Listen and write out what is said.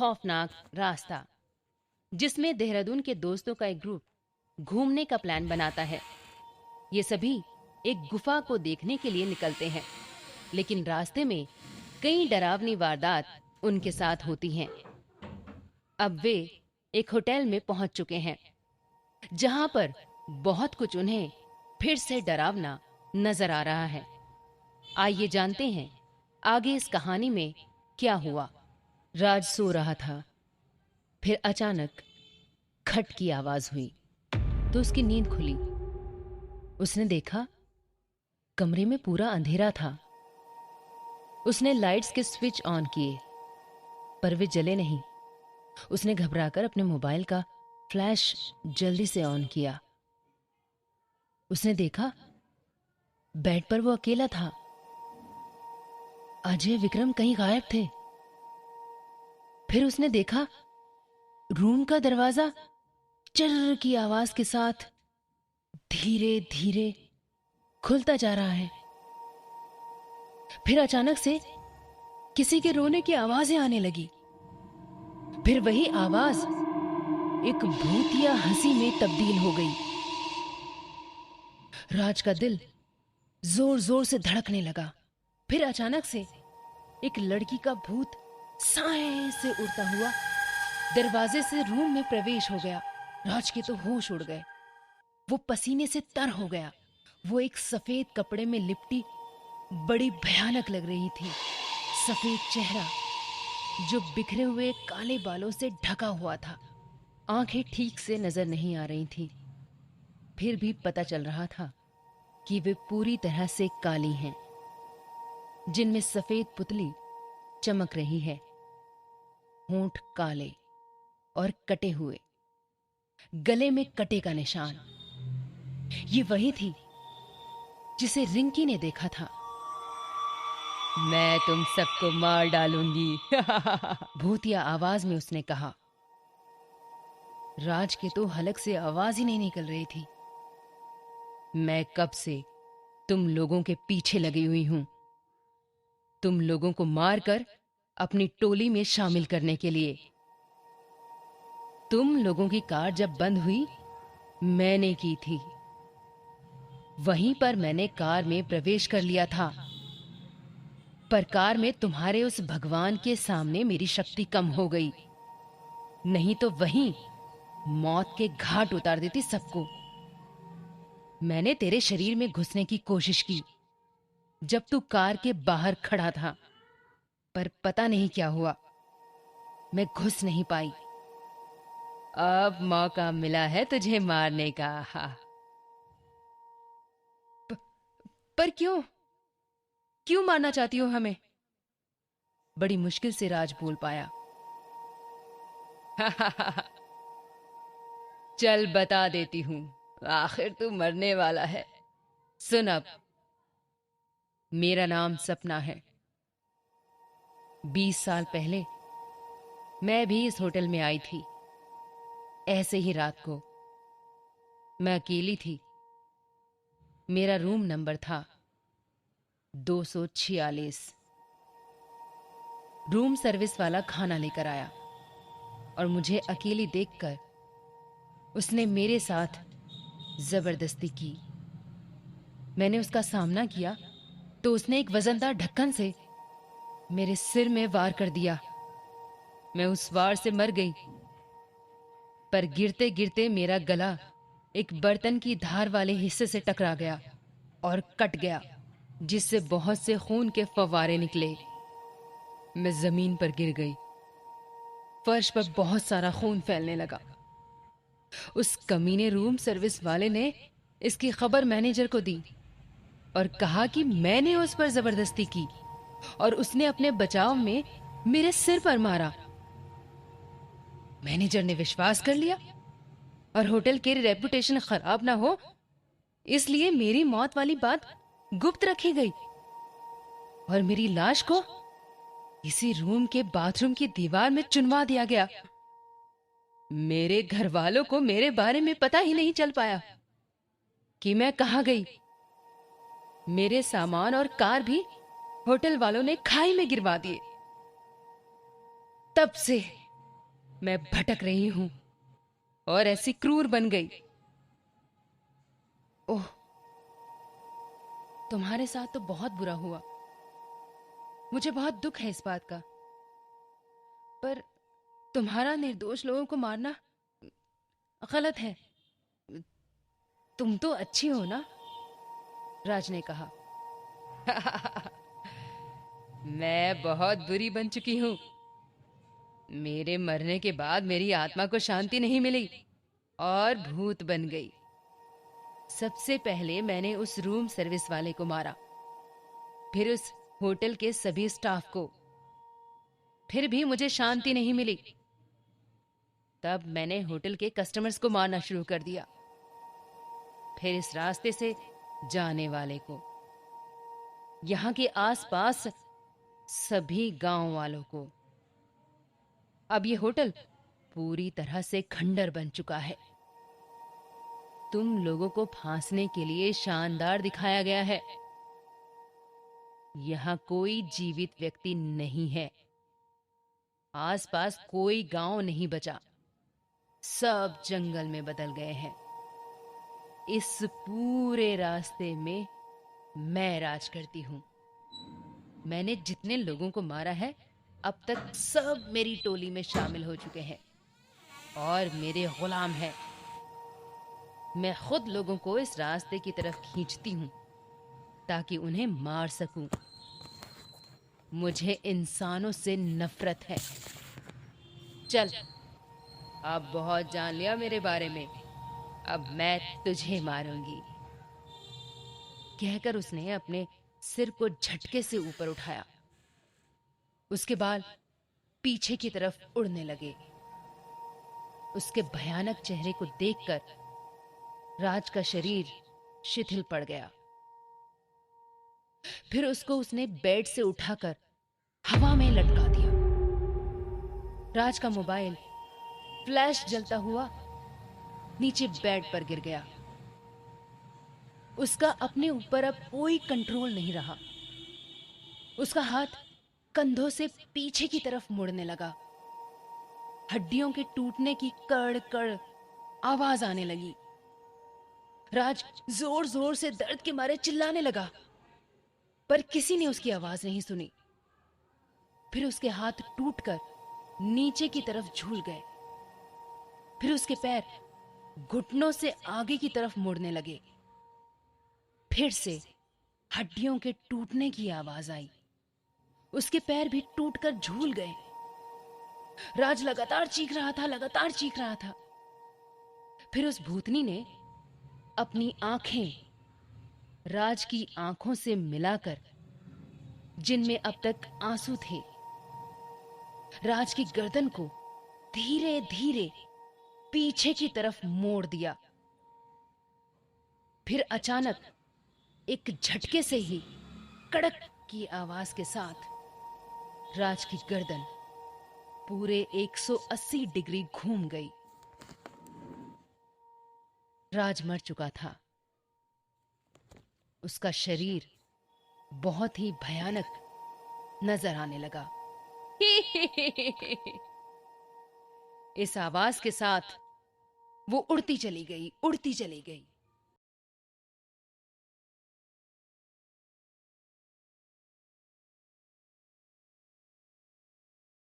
खौफनाक रास्ता, जिसमें देहरादून के दोस्तों का एक ग्रुप घूमने का प्लान बनाता है। ये सभी एक गुफा को देखने के लिए निकलते हैं, लेकिन रास्ते में कई डरावनी वारदात उनके साथ होती हैं। अब वे एक होटल में पहुंच चुके हैं, जहां पर बहुत कुछ उन्हें फिर से डरावना नजर आ रहा है। आइए जानते हैं आगे इस कहानी में क्या हुआ। राज सो रहा था, फिर अचानक खट की आवाज हुई तो उसकी नींद खुली। उसने देखा कमरे में पूरा अंधेरा था। उसने लाइट्स के स्विच ऑन किए, पर वे जले नहीं। उसने घबराकर अपने मोबाइल का फ्लैश जल्दी से ऑन किया। उसने देखा बेड पर वो अकेला था। अजय विक्रम कहीं गायब थे। फिर उसने देखा रूम का दरवाजा चर्र की आवाज के साथ धीरे धीरे खुलता जा रहा है। फिर अचानक से किसी के रोने की आवाजें आने लगी। फिर वही आवाज एक भूतिया हंसी में तब्दील हो गई। राज का दिल जोर जोर से धड़कने लगा। फिर अचानक से एक लड़की का भूत साए से उड़ता हुआ दरवाजे से रूम में प्रवेश हो गया। राज के तो होश उड़ गए। वो पसीने से तर हो गया। वो एक सफेद कपड़े में लिपटी बड़ी भयानक लग रही थी। सफेद चेहरा जो बिखरे हुए काले बालों से ढका हुआ था। आंखें ठीक से नजर नहीं आ रही थी, फिर भी पता चल रहा था कि वे पूरी तरह से काली हैं, जिनमें सफेद पुतली चमक रही है। होंठ काले और कटे हुए, गले में कटे का निशान। ये वही थी जिसे रिंकी ने देखा था। मैं तुम सबको मार डालूंगी भूतिया आवाज में उसने कहा। राज के तो हलक से आवाज ही नहीं निकल रही थी। मैं कब से तुम लोगों के पीछे लगी हुई हूं, तुम लोगों को मारकर अपनी टोली में शामिल करने के लिए। तुम लोगों की कार जब बंद हुई, मैंने की थी। वहीं पर मैंने कार में प्रवेश कर लिया था, पर कार में तुम्हारे उस भगवान के सामने मेरी शक्ति कम हो गई, नहीं तो वहीं मौत के घाट उतार देती सबको। मैंने तेरे शरीर में घुसने की कोशिश की जब तू कार के बाहर खड़ा था, पर पता नहीं क्या हुआ, मैं घुस नहीं पाई। अब मौका मिला है तुझे मारने का। पर क्यों क्यों मारना चाहती हो हमें? बड़ी मुश्किल से राज बोल पाया। चल बता देती हूं, आखिर तू मरने वाला है। सुन, अब मेरा नाम सपना है। 20 साल पहले मैं भी इस होटल में आई थी, ऐसे ही रात को। मैं अकेली थी। मेरा रूम नंबर था 246। रूम सर्विस वाला खाना लेकर आया और मुझे अकेली देखकर उसने मेरे साथ जबरदस्ती की। मैंने उसका सामना किया तो उसने एक वजनदार ढक्कन से मेरे सिर में वार कर दिया। मैं उस वार से मर गई, पर गिरते गिरते मेरा गला एक बर्तन की धार वाले हिस्से से टकरा गया और कट गया, जिससे बहुत से खून के फव्वारे निकले। मैं जमीन पर गिर गई। फर्श पर बहुत सारा खून फैलने लगा। उस कमीने रूम सर्विस वाले ने इसकी खबर मैनेजर को दी और कहा कि मैंने उस पर जबरदस्ती की और उसने अपने बचाव में मेरे सिर पर मारा। मैनेजर ने विश्वास कर लिया और होटल की रेपुटेशन खराब ना हो, इसलिए मेरी मौत वाली बात गुप्त रखी गई और मेरी लाश को इसी रूम के बाथरूम की दीवार में चुनवा दिया गया। मेरे घर वालों को मेरे बारे में पता ही नहीं चल पाया कि मैं कहां गई। मेरे सामान और कार भी होटल वालों ने खाई में गिरवा दिए। तब से मैं भटक रही हूं और ऐसी क्रूर बन गई। ओह, तुम्हारे साथ तो बहुत बुरा हुआ। मुझे बहुत दुख है इस बात का। पर तुम्हारा निर्दोष लोगों को मारना गलत है। तुम तो अच्छी हो ना? राज ने कहा। मैं बहुत बुरी बन चुकी हूं। मेरे मरने के बाद मेरी आत्मा को शांति नहीं मिली और भूत बन गई। सबसे पहले मैंने उस रूम सर्विस वाले को मारा, फिर उस होटल के सभी स्टाफ को। फिर भी मुझे शांति नहीं मिली। तब मैंने होटल के कस्टमर्स को मारना शुरू कर दिया, फिर इस रास्ते से जाने वाले को, यहाँ के आसपास सभी गांव वालों को। अब ये होटल पूरी तरह से खंडर बन चुका है। तुम लोगों को फांसने के लिए शानदार दिखाया गया है। यहाँ कोई जीवित व्यक्ति नहीं है। आसपास कोई गांव नहीं बचा। सब जंगल में बदल गए हैं। इस पूरे रास्ते में मैं राज करती हूं। मैंने जितने लोगों को मारा है, अब तक सब मेरी टोली में शामिल हो चुके हैं और मेरे गुलाम हैं। मैं खुद लोगों को इस रास्ते की तरफ खींचती हूं ताकि उन्हें मार सकूं। मुझे इंसानों से नफरत है। चल, अब बहुत जान लिया मेरे बारे में। अब मैं तुझे मारूंगी। कहकर उसने अपने सिर को झटके से ऊपर उठाया। उसके बाल पीछे की तरफ उड़ने लगे। उसके भयानक चेहरे को देखकर राज का शरीर शिथिल पड़ गया। फिर उसको उसने बेड से उठाकर हवा में लटका दिया। राज का मोबाइल फ्लैश जलता हुआ नीचे बेड पर गिर गया। उसका अपने ऊपर अब कोई कंट्रोल नहीं रहा। उसका हाथ कंधों से पीछे की तरफ मुड़ने लगा। हड्डियों के टूटने की कड़ कड़ आवाज आने लगी। राज जोर जोर से दर्द के मारे चिल्लाने लगा, पर किसी ने उसकी आवाज नहीं सुनी। फिर उसके हाथ टूटकर नीचे की तरफ झूल गए। फिर उसके पैर घुटनों से आगे की तरफ मुड़ने लगे। फिर से हड्डियों के टूटने की आवाज आई। उसके पैर भी टूटकर झूल गए। राज लगातार चीख रहा था, लगातार चीख रहा था। फिर उस भूतनी ने अपनी आंखें राज की आंखों से मिलाकर, जिनमें अब तक आंसू थे, राज की गर्दन को धीरे धीरे पीछे की तरफ मोड़ दिया। फिर अचानक एक झटके से ही कड़क की आवाज के साथ राज की गर्दन पूरे 180 डिग्री घूम गई। राज मर चुका था। उसका शरीर बहुत ही भयानक नजर आने लगा। इस आवाज के साथ वो उड़ती चली गई, उड़ती चली गई।